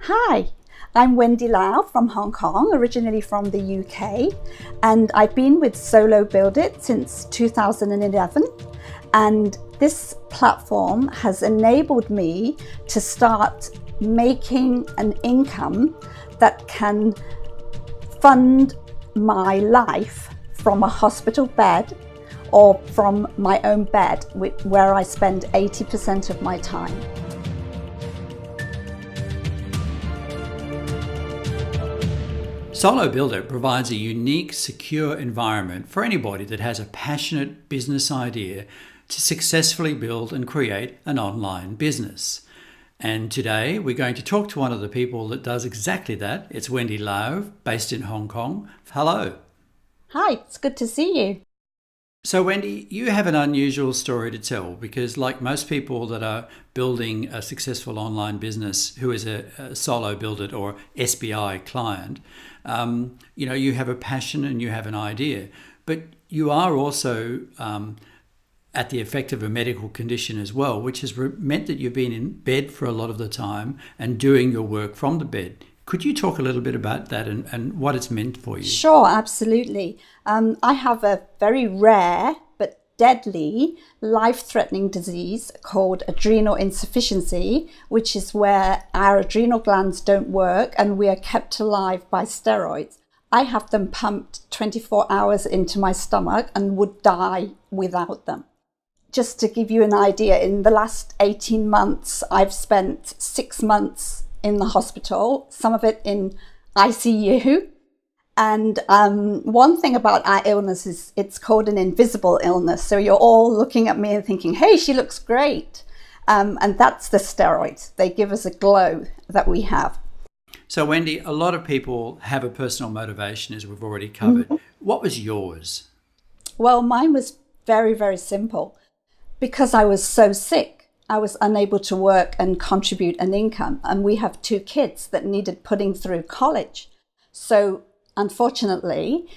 Hi, I'm Wendy Lau from Hong Kong, originally from the UK, and I've been with Solo Build It since 2011. And this platform has enabled me to start making an income that can fund my life from a hospital bed or from my own bed, where I spend 80% of my time. Solo Build It provides a unique, secure environment for anybody that has a passionate business idea to successfully build and create an online business. And today we're going to talk to one of the people that does exactly that. It's Wendy Lau, based in Hong Kong. Hello. Hi, it's good to see you. So Wendy, you have an unusual story to tell because like most people that are building a successful online business who is a Solo Build It or SBI client, you have a passion and you have an idea, but you are also at the effect of a medical condition as well, which has meant that you've been in bed for a lot of the time and doing your work from the bed. Could you talk a little bit about that and what it's meant for you? Sure, absolutely. I have a very rare but deadly life-threatening disease called adrenal insufficiency, which is where our adrenal glands don't work and we are kept alive by steroids. I have them pumped 24 hours into my stomach and would die without them. Just to give you an idea, in the last 18 months, I've spent 6 months in the hospital, some of it in ICU. And one thing about our illness is it's called an invisible illness. So you're all looking at me and thinking, hey, she looks great. And that's the steroids. They give us a glow that we have. So Wendy, a lot of people have a personal motivation, as we've already covered. Mm-hmm. What was yours? Well, mine was very, very simple. Because I was so sick, I was unable to work and contribute an income. And we have 2 kids that needed putting through college. So unfortunately,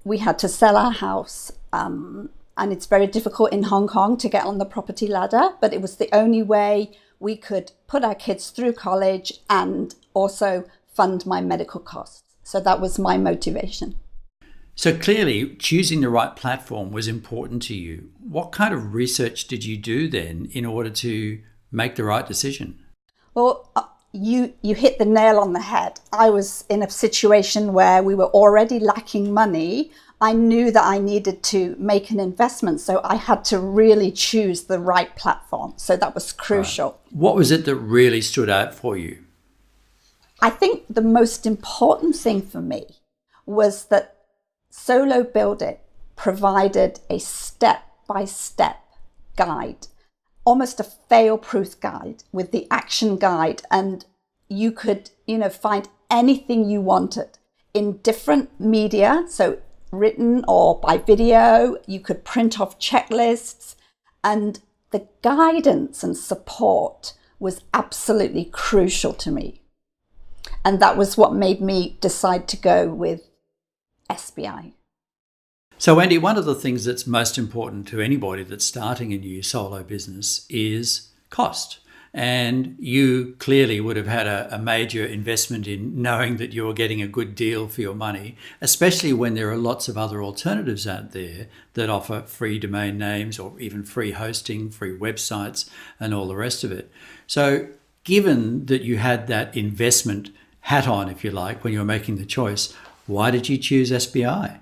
we had to sell our house. And it's very difficult in Hong Kong to get on the property ladder. But it was the only way we could put our kids through college and also fund my medical costs. So that was my motivation. So clearly, choosing the right platform was important to you. What kind of research did you do then in order to make the right decision? Well, you hit the nail on the head. I was in a situation where we were already lacking money. I knew that I needed to make an investment, so I had to really choose the right platform. So that was crucial. Right. What was it that really stood out for you? I think the most important thing for me was that Solo Build It provided a step-by-step guide, almost a fail-proof guide with the action guide. And you could, find anything you wanted in different media. So written or by video, you could print off checklists, and the guidance and support was absolutely crucial to me. And that was what made me decide to go with SBI. So Wendy, one of the things that's most important to anybody that's starting a new solo business is cost. And you clearly would have had a major investment in knowing that you were getting a good deal for your money, especially when there are lots of other alternatives out there that offer free domain names or even free hosting, free websites, and all the rest of it. So given that you had that investment hat on, if you like, when you were making the choice, why did you choose SBI?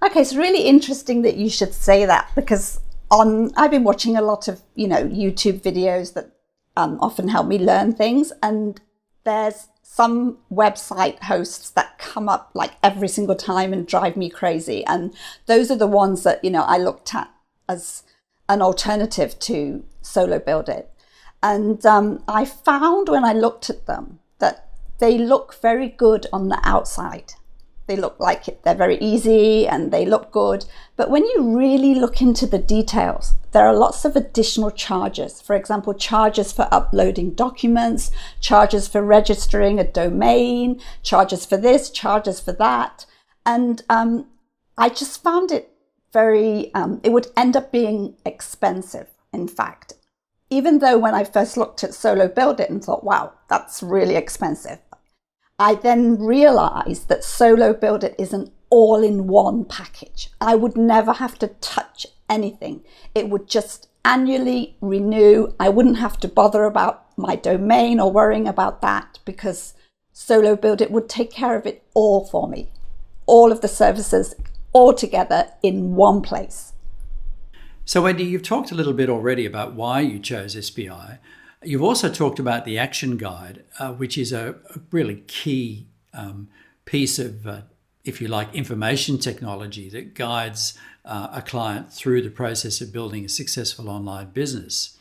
Okay, it's really interesting that you should say that because I've been watching a lot of, YouTube videos that often help me learn things. And there's some website hosts that come up like every single time and drive me crazy. And those are the ones that, I looked at as an alternative to Solo Build It. And I found when I looked at them that they look very good on the outside. They look like they're very easy and they look good. But when you really look into the details, there are lots of additional charges. For example, charges for uploading documents, charges for registering a domain, charges for this, charges for that. And I just found it it would end up being expensive, in fact. even though when I first looked at Solo Build It and thought, wow, that's really expensive, I then realized that Solo Build It is an all-in-one package. I would never have to touch anything. It would just annually renew. I wouldn't have to bother about my domain or worrying about that, because Solo Build It would take care of it all for me. All of the services all together in one place. So Wendy, you've talked a little bit already about why you chose SBI. You've also talked about the action guide, which is a really key piece of, if you like, information technology that guides a client through the process of building a successful online business.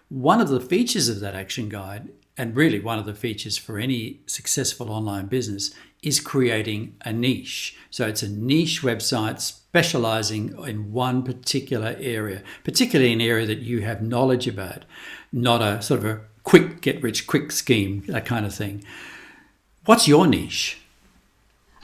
One of the features of that action guide, and really one of the features for any successful online business, is creating a niche. So it's a niche website specializing in one particular area, particularly an area that you have knowledge about, not a sort of a quick get rich quick scheme, that kind of thing. What's your niche?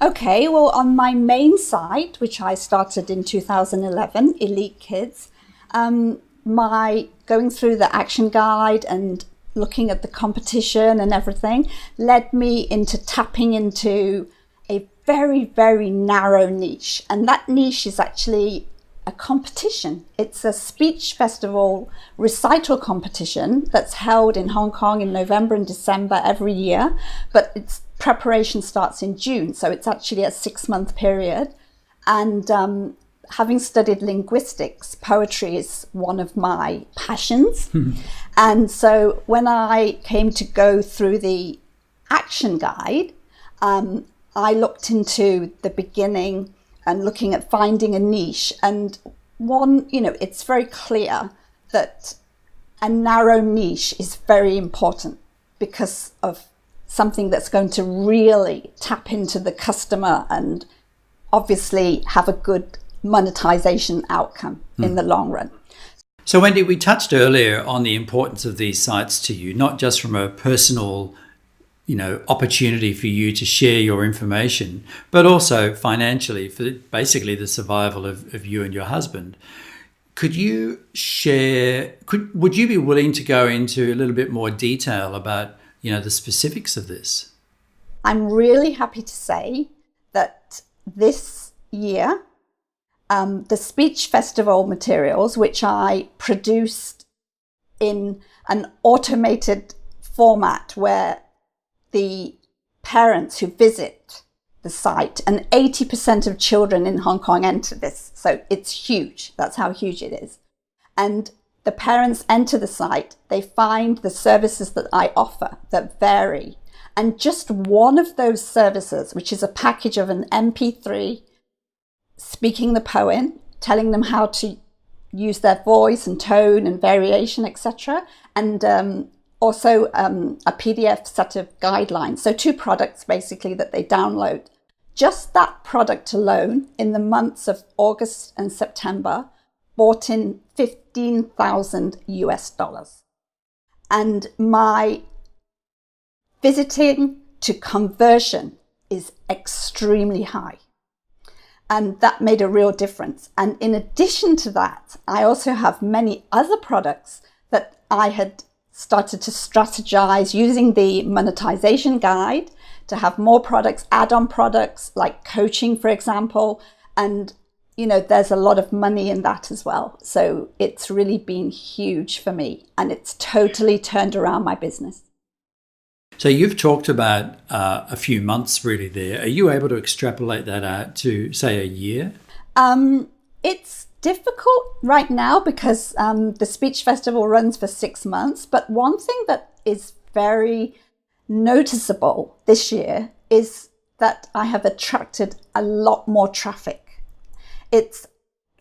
Okay, well, on my main site, which I started in 2011, Elite Kids, my going through the action guide and looking at the competition and everything led me into tapping into a very, very narrow niche. And that niche is actually a competition. It's a speech festival recital competition that's held in Hong Kong in November and December every year, but its preparation starts in June. So it's actually a 6-month period. And having studied linguistics, poetry is one of my passions. And so when I came to go through the action guide, I looked into the beginning and looking at finding a niche. And one, it's very clear that a narrow niche is very important because of something that's going to really tap into the customer and obviously have a good monetization outcome in the long run. So Wendy, we touched earlier on the importance of these sites to you, not just from a personal, opportunity for you to share your information, but also financially for basically the survival of you and your husband. Would you be willing to go into a little bit more detail about, the specifics of this? I'm really happy to say that this year, the speech festival materials, which I produced in an automated format where the parents who visit the site, and 80% of children in Hong Kong enter this. So it's huge. That's how huge it is. And the parents enter the site, they find the services that I offer that vary. And just one of those services, which is a package of an MP3, speaking the poem, telling them how to use their voice and tone and variation, etc. And also a PDF set of guidelines. So 2 products basically that they download. Just that product alone in the months of August and September brought in $15,000. And my visiting to conversion is extremely high. And that made a real difference. And in addition to that, I also have many other products that I had started to strategize using the monetization guide to have more products, add-on products like coaching, for example. And, there's a lot of money in that as well. So it's really been huge for me, and it's totally turned around my business. So you've talked about a few months really there. Are you able to extrapolate that out to, say, a year? It's difficult right now because the speech festival runs for 6 months. But one thing that is very noticeable this year is that I have attracted a lot more traffic. It's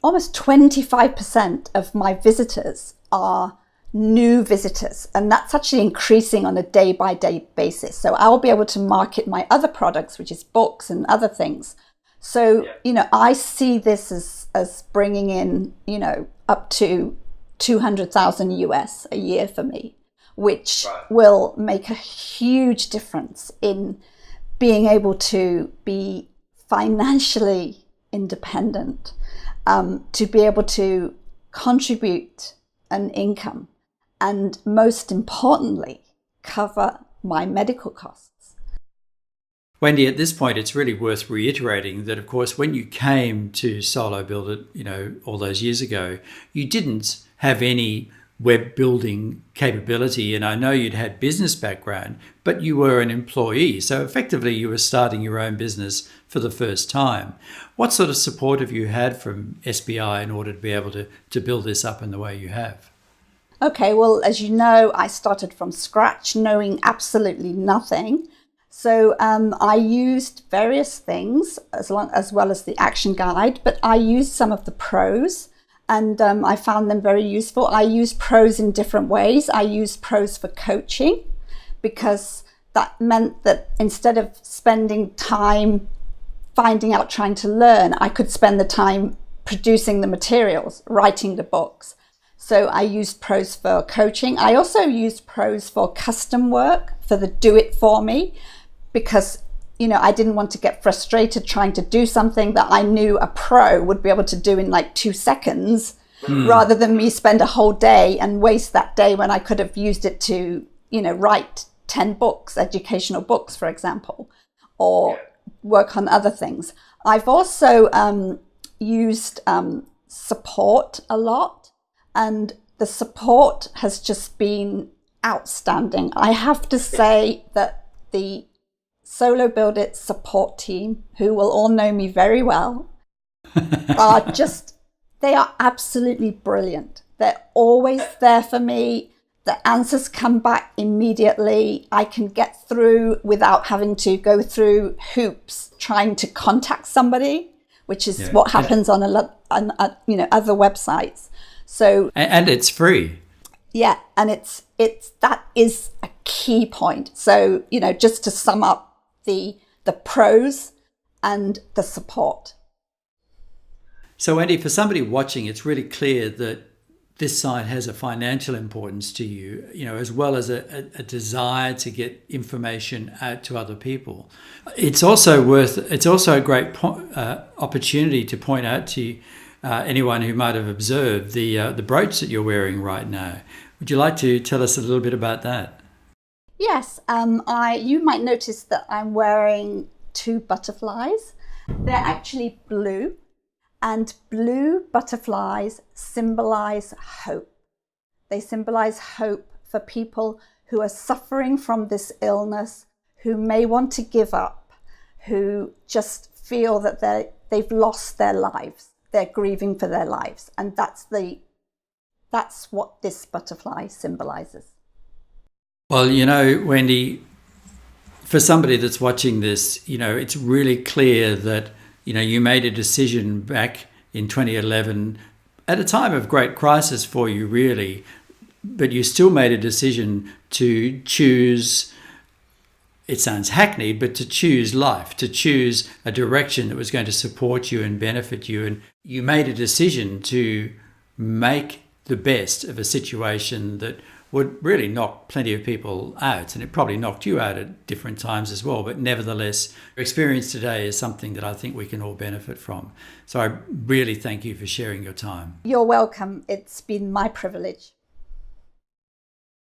almost 25% of my visitors are new visitors, and that's actually increasing on a day-by-day basis. So I'll be able to market my other products, which is books and other things. So, I see this as bringing in, up to 200,000 US a year for me, which will make a huge difference in being able to be financially independent, to be able to contribute an income and most importantly, cover my medical costs. Wendy, at this point, it's really worth reiterating that, of course, when you came to Solo Build It, all those years ago, you didn't have any web building capability. And I know you'd had business background, but you were an employee. So effectively, you were starting your own business for the first time. What sort of support have you had from SBI in order to be able to build this up in the way you have? Okay, well, as you know, I started from scratch, knowing absolutely nothing. So I used various things as well as the action guide, but I used some of the pros, and I found them very useful. I use pros in different ways. I use pros for coaching, because that meant that instead of spending time finding out, trying to learn, I could spend the time producing the materials, writing the books. So I used pros for coaching. I also used pros for custom work, for the do it for me, because I didn't want to get frustrated trying to do something that I knew a pro would be able to do in like 2 seconds, rather than me spend a whole day and waste that day when I could have used it to, write 10 books, educational books, for example, or work on other things. I've also used support a lot, and the support has just been outstanding. I have to say that the Solo Build It support team, who will all know me very well, they are absolutely brilliant. They're always there for me. The answers come back immediately. I can get through without having to go through hoops trying to contact somebody, which is what happens on other websites. So and it's free. Yeah, and that is a key point. So just to sum up the pros and the support. So Wendy, for somebody watching, it's really clear that this site has a financial importance to you, as well as a desire to get information out to other people. It's also a great opportunity to point out to anyone who might have observed the brooch that you're wearing right now. Would you like to tell us a little bit about that? Yes, you might notice that I'm wearing 2 butterflies. They're actually blue, and blue butterflies symbolize hope. They symbolize hope for people who are suffering from this illness, who may want to give up, who just feel that they've lost their lives. They're grieving for their lives, and that's what this butterfly symbolizes. Well, Wendy, for somebody that's watching this, it's really clear that, you made a decision back in 2011 at a time of great crisis for you, really, but you still made a decision to choose, it sounds hackneyed, but to choose life, to choose a direction that was going to support you and benefit you. And you made a decision to make the best of a situation that would really knock plenty of people out, and it probably knocked you out at different times as well. But nevertheless, your experience today is something that I think we can all benefit from. So I really thank you for sharing your time. You're welcome. It's been my privilege.